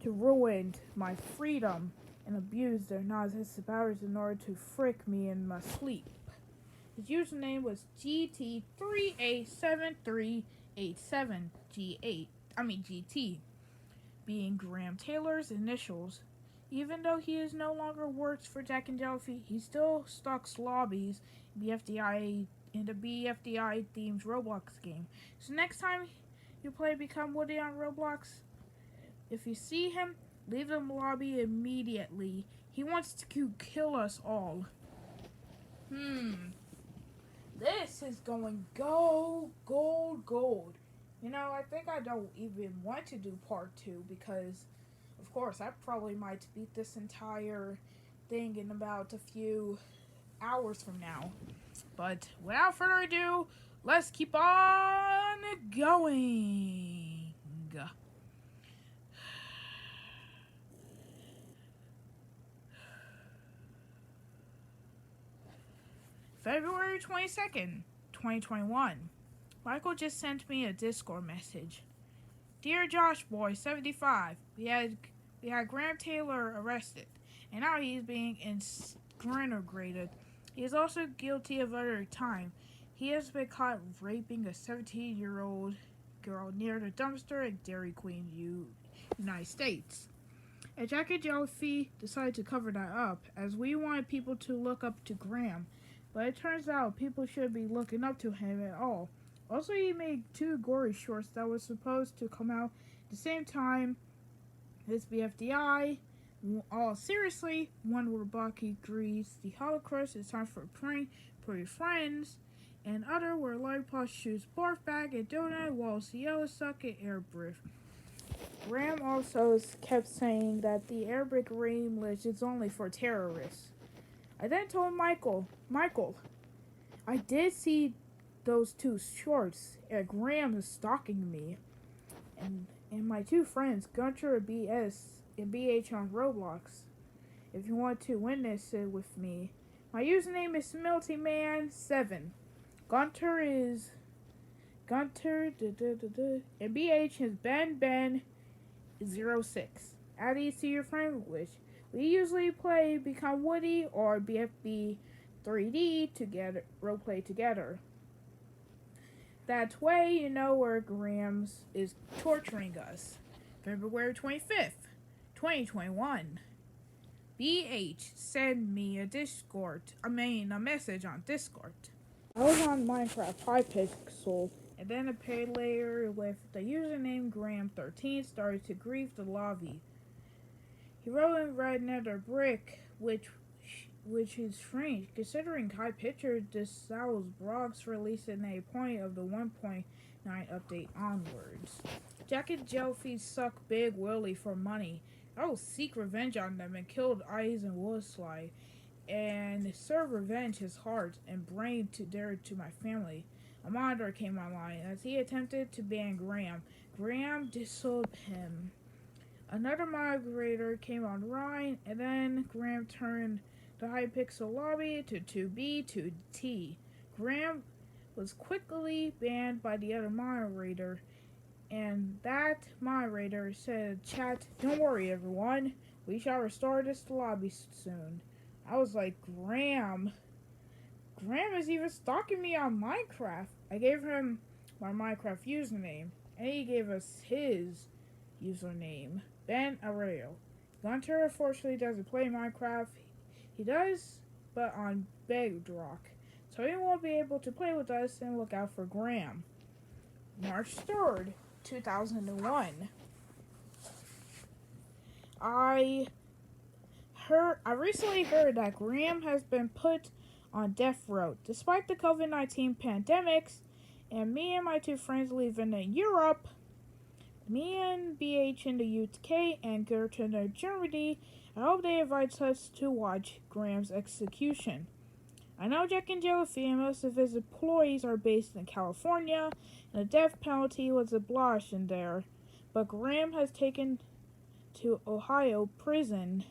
to ruin my freedom and abuse their narcissistic powers in order to frick me in my sleep. His username was GT387387G8, being Graham Taylor's initials. Even though he is no longer works for Jack and Jellyfy, he still stalks lobbies BFDIA in the BFDI themed Roblox game. So next time you play Become Woody on Roblox, if you see him, leave the lobby immediately. He wants to kill us all. This is going gold. You know, I think I don't even want to do part 2 because, of course, I probably might beat this entire thing in about a few hours from now. But without further ado, let's keep on going. February 22nd, 2021. Michael just sent me a Discord message. Dear Josh Boy 75, we had Graham Taylor arrested, and now he is being interrogated. He is also guilty of other time. He has been caught raping a 17-year-old girl near the dumpster at Dairy Queen, United States. And Jack and Jellyfy decided to cover that up, as we wanted people to look up to Graham. But it turns out people shouldn't be looking up to him at all. Also, he made 2 gory shorts that were supposed to come out at the same time as BFDI. All seriously, one where Bucky agrees the Holocaust is time for praying for your friends, and other where Lollipop shoots barf bag and donut while Cielo suck at air brief. Graham also kept saying that the air brick rain list is only for terrorists. I then told Michael, I did see those 2 shorts, and Graham is stalking me. And my 2 friends, Gunter and BS and BH on Roblox. If you want to witness it with me. My username is SmiltyMan7. Gunter is Gunter and BH is Ben06. Add these to your friend list. We usually play Become Woody or BFB 3D together, roleplay together. That way you know where Grams is torturing us. February 25th, 2021. BH sent me a message on Discord. I was on Minecraft Hypixel, and then a paid layer with the username Graham13 started to grieve the lobby. He wrote in red nether brick, which is strange, considering High Picture disallows blogs released in a point of the 1.9 update onwards. Jack and Jellyfy suck Big Willie for money. I will seek revenge on them and killed Eyes and Woodslide, and serve revenge his heart and brain to my family. A monitor came online as he attempted to ban Graham. Graham disowned him. Another moderator came online, and then Graham turned the Hypixel lobby to 2B to T. Graham was quickly banned by the other moderator, and that moderator said, chat, don't worry everyone, we shall restore this lobby soon. I was like, Graham, Graham is even stalking me on Minecraft. I gave him my Minecraft username, and he gave us his username, Ben Arreo. Gunter unfortunately doesn't play Minecraft. He does, but on Bedrock. So he won't be able to play with us, and look out for Graham. March 3rd, 2001. I recently heard that Graham has been put on death row. Despite the COVID-19 pandemics, and me and my two friends living in Europe, me and BH in the UK and Gertrude in Germany, I hope they invite us to watch Graham's execution. I know Jack and Jellyfin and most of his employees are based in California, and the death penalty was abolished in there, but Graham has taken to Ohio prison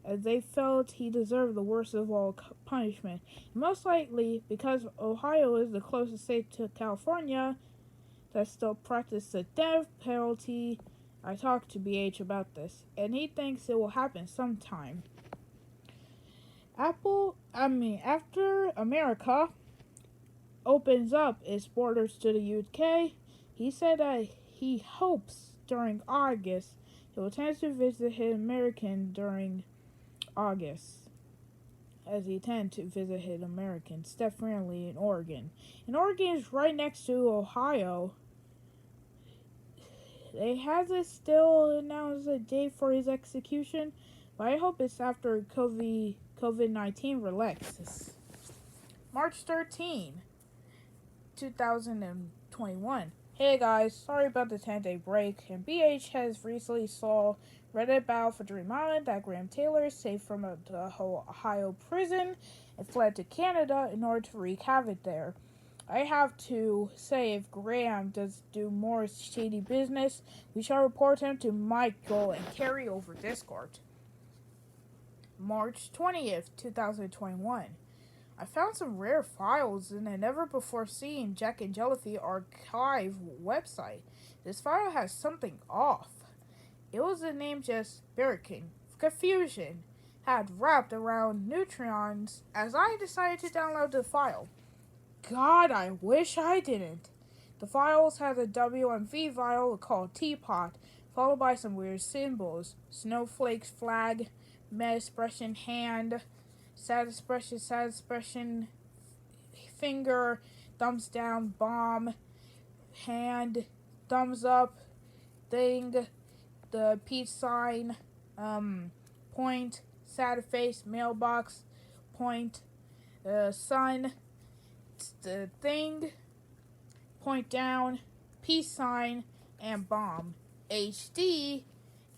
as they felt he deserved the worst of all punishment. Most likely because Ohio is the closest state to California that still practices the death penalty. I talked to BH about this, and he thinks it will happen sometime. After America opens up its borders to the UK, he said that he hopes during August he will tend to visit his American during August, as he tend to visit his American Steph Franley in Oregon. And Oregon is right next to Ohio. They hasn't still announced a date for his execution, but I hope it's after COVID-19 relaxes. March 13, 2021. Hey guys, sorry about the 10-day break, and BH has recently saw Reddit battle for Dream Island that Graham Taylor saved from the Ohio prison and fled to Canada in order to wreak havoc there. I have to say, if Graham does do more shady business, we shall report him to Michael and carry over Discord. March 20th, 2021. I found some rare files in a never-before-seen Jack and Jellyfin archive website. This file has something off. It was the name just Barricade. Confusion had wrapped around neutrons as I decided to download the file. God, I wish I didn't. The files had a WMV file called Teapot, followed by some weird symbols. Snowflakes, flag, mad expression, hand, sad expression, finger, thumbs down, bomb, hand, thumbs up, thing, the peace sign, point, sad face, mailbox, point, sun, the thing, point down, peace sign, and bomb. HD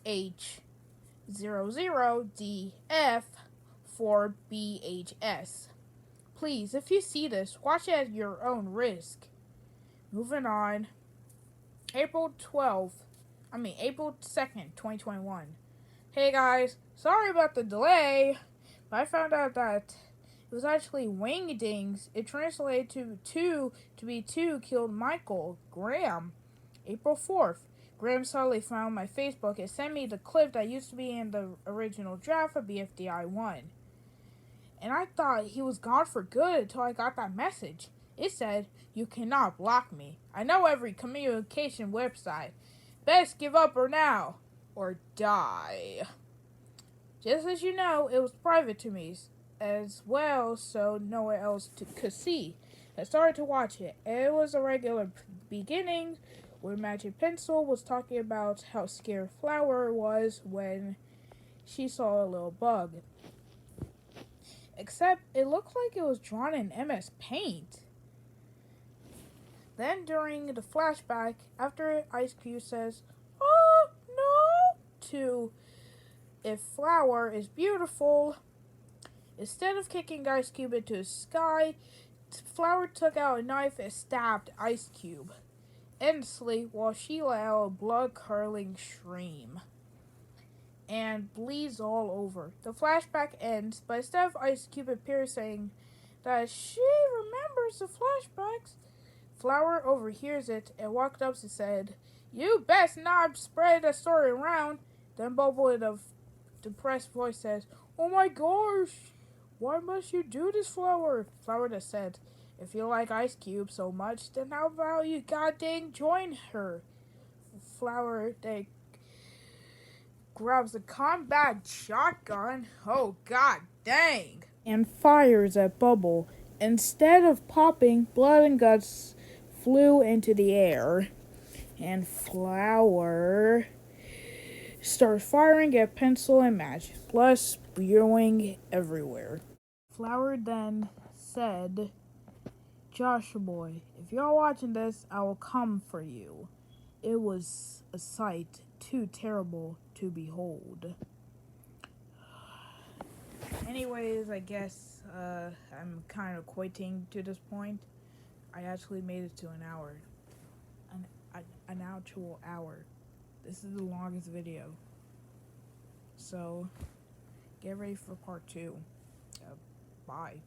H00DF for BHS. Please, if you see this, watch it at your own risk. Moving on. April 2nd, 2021. Hey guys, sorry about the delay, but I found out that it was actually Wingdings. It translated to be two killed Michael Graham. April 4th. Graham suddenly found my Facebook and sent me the clip that used to be in the original draft of BFDIA 1. And I thought he was gone for good until I got that message. It said, "You cannot block me. I know every communication website. Best give up or now, or die." Just as you know, it was private to me as well, so no one else could see. I started to watch it, and it was a regular beginning where Magic Pencil was talking about how scared Flower was when she saw a little bug. Except it looked like it was drawn in MS Paint. Then during the flashback, after Ice Cube says, "Oh no," to "if Flower is beautiful," instead of kicking Ice Cube into the sky, Flower took out a knife and stabbed Ice Cube endlessly while she let out a blood-curdling scream and bleeds all over. The flashback ends, but instead of Ice Cube appears saying that she remembers the flashbacks, Flower overhears it and walked up and said, "You best not spread the story around." Then Bobo in a depressed voice says, "Oh my gosh, Why must you do this, Flower? Flower just said, if you like Ice Cube so much, then how about you goddamn join her? Flower, they grabs a combat shotgun. Oh, god dang. And fires at Bubble. Instead of popping, blood and guts flew into the air. And Flower started firing at Pencil and Match, blood spewing everywhere. Flower then said, Joshua boy, if you're watching this, I will come for you. It was a sight too terrible to behold. Anyways, I guess I'm kind of quitting to this point. I actually made it to an hour. An actual hour. This is the longest video. So, get ready for part 2. Bye.